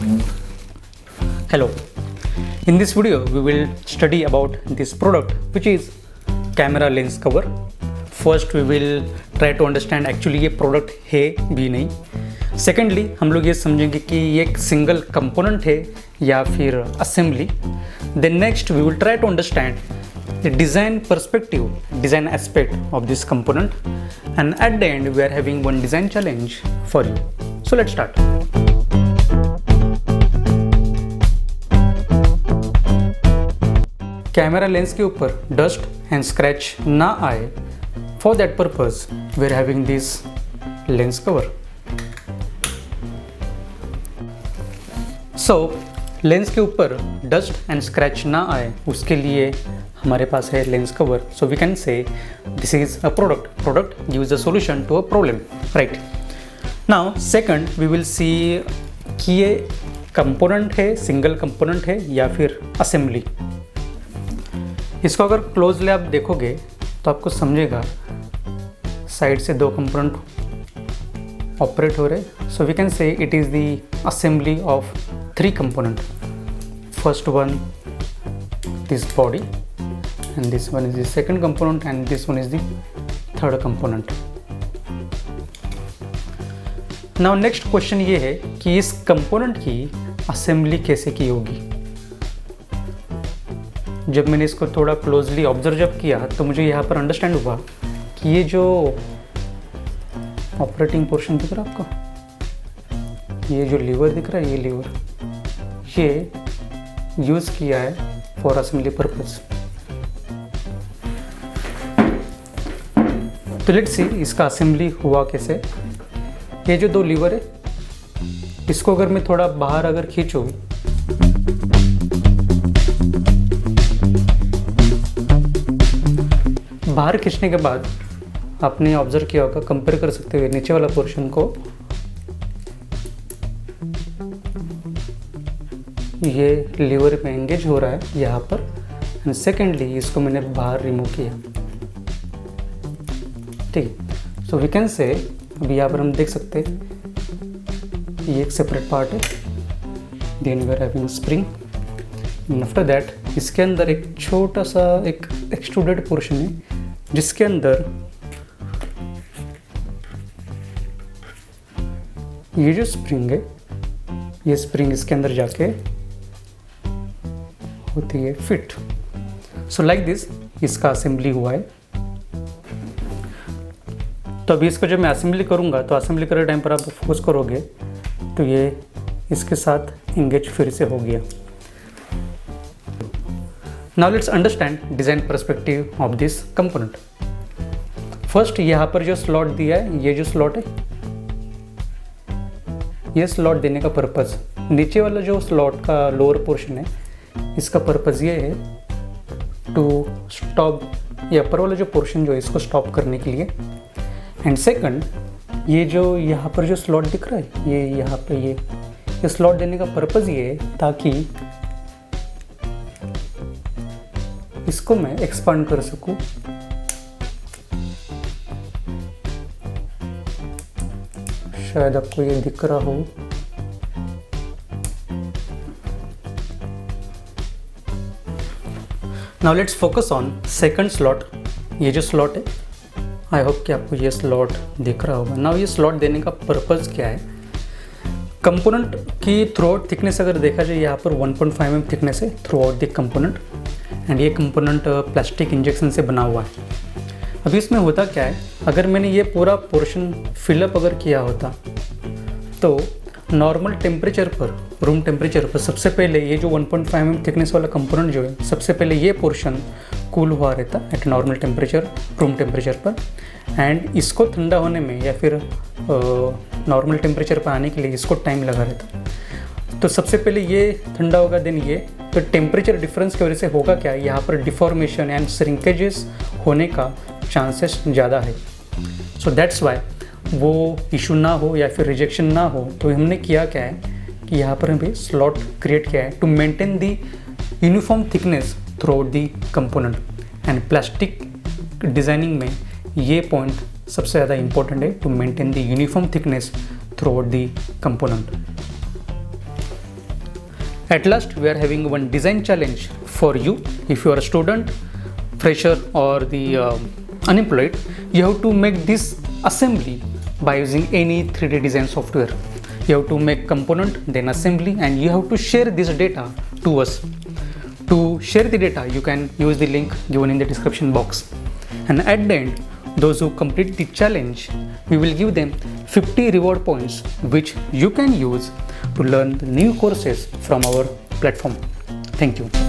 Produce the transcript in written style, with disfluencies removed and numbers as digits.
Hello. In this video, we will study about this product, which is camera lens cover. First, we will try to understand actually ये product है भी नहीं. Secondly, हम लोग ये समझेंगे कि ये एक single component है या फिर assembly. Then next, we will try to understand the design perspective, design aspect of this component. And at the end, we are having one design challenge for you. So let's start. Camera lens के ऊपर dust and scratch ना आए, for that purpose we are having this lens cover. So lens के ऊपर dust and scratch ना आए उसके लिए हमारे पास है lens cover. So we can say this is a product gives a solution to a problem, right. Now second we will see कि ये कंपोनेंट है, सिंगल कंपोनेंट है या फिर असेंबली. इसको अगर क्लोजली आप देखोगे तो आपको समझेगा साइड से दो कंपोनेंट ऑपरेट हो रहे. So we can say it is the assembly of three component. First one this body and this one is the second component and this one is the third component. Now next question ये है कि इस component की assembly कैसे की होगी. जब मैंने इसको थोड़ा क्लोजली ऑब्जर्व जब किया तो मुझे यहाँ पर अंडरस्टैंड हुआ कि ये जो ऑपरेटिंग पोर्शन दिख रहा है आपको, ये जो लीवर दिख रहा है, ये लीवर ये यूज़ किया है फॉर असेंबली पर्पज. तो लेट्स सी इसका असेंबली हुआ कैसे. ये जो दो लीवर है इसको अगर मैं थोड़ा बाहर अगर खींचूँ, बाहर खींचने के बाद आपने ऑब्जर्व किया होगा, कंपेयर कर सकते हुए नीचे वाला पोर्शन को, ये लीवर में एंगेज हो रहा है यहाँ पर. एंड सेकेंडली इसको मैंने बाहर रिमूव किया, ठीक है. सो वी कैन से अभी यहाँ पर हम देख सकते हैं ये एक सेपरेट पार्ट है. Then we are having spring and after that इसके अंदर एक छोटा सा एक एक्सट्रूडेड पोर्शन है जिसके अंदर ये जो स्प्रिंग है, ये स्प्रिंग इसके अंदर जाके होती है फिट. सो लाइक दिस इसका असेंबली हुआ है. तो अभी इसको जब मैं असेंबली करूंगा तो असेंबली करने टाइम पर आप फोकस करोगे तो ये इसके साथ इंगेज फिर से हो गया. Now let's understand design perspective of this component. First यहाँ पर जो स्लॉट दिया है, ये जो स्लॉट है, ये स्लॉट देने का पर्पज़, नीचे वाला जो स्लॉट का लोअर पोर्शन है इसका पर्पज़ ये है टू स्टॉप, ये अपर वाला जो पोर्शन जो है इसको स्टॉप करने के लिए. एंड सेकंड ये जो यहाँ पर जो स्लॉट दिख रहा है, ये यहाँ पे ये स्लॉट देने का पर्पज़ ये है ताकि इसको मैं एक्सपांड कर सकूं. शायद आपको ये दिख रहा हो. Now let's focus on second slot. ये जो स्लॉट है, आई होप कि आपको ये स्लॉट दिख रहा होगा. नाउ ये स्लॉट देने का पर्पज़ क्या है. कंपोनेंट की थ्रू आउट थिकनेस अगर देखा जाए यहाँ पर 1.5 mm थिकनेस है through out the component. And ये कंपोनेंट प्लास्टिक इंजेक्शन से बना हुआ है. अभी इसमें होता क्या है, अगर मैंने ये पूरा पोर्शन फिलअप अगर किया होता तो नॉर्मल टेम्परेचर पर, रूम टेम्परेचर पर सबसे पहले ये जो 1.5 mm थिकनेस वाला कंपोनेंट जो है, सबसे पहले ये पोर्शन कूल हुआ रहता eight normal temperature, room temperature पर. एंड इसको ठंडा होने में या फिर नॉर्मल टेम्परेचर पर आने के लिए इसको टाइम लगा रहता. तो सबसे पहले ये ठंडा होगा, देन ये. तो टेम्परेचर डिफरेंस की वजह से होगा क्या, यहाँ पर डिफॉर्मेशन एंड श्रिंकेजेस होने का चांसेस ज़्यादा है. सो दैट्स वाई वो इशू ना हो या फिर रिजेक्शन ना हो, तो हमने किया क्या है कि यहाँ पर हमें स्लॉट क्रिएट किया है to maintain the uniform thickness throughout the component. And plastic designing में ये पॉइंट सबसे ज़्यादा इंपॉर्टेंट है, to maintain the uniform thickness throughout the component. At last, we are having one design challenge for you. If you are a student, fresher, or the unemployed, you have to make this assembly by using any 3D design software. You have to make component, then assembly, and you have to share this data to us. To share the data, you can use the link given in the description box. And at the end, those who complete the challenge, we will give them 50 reward points which you can use to learn the new courses from our platform. Thank you.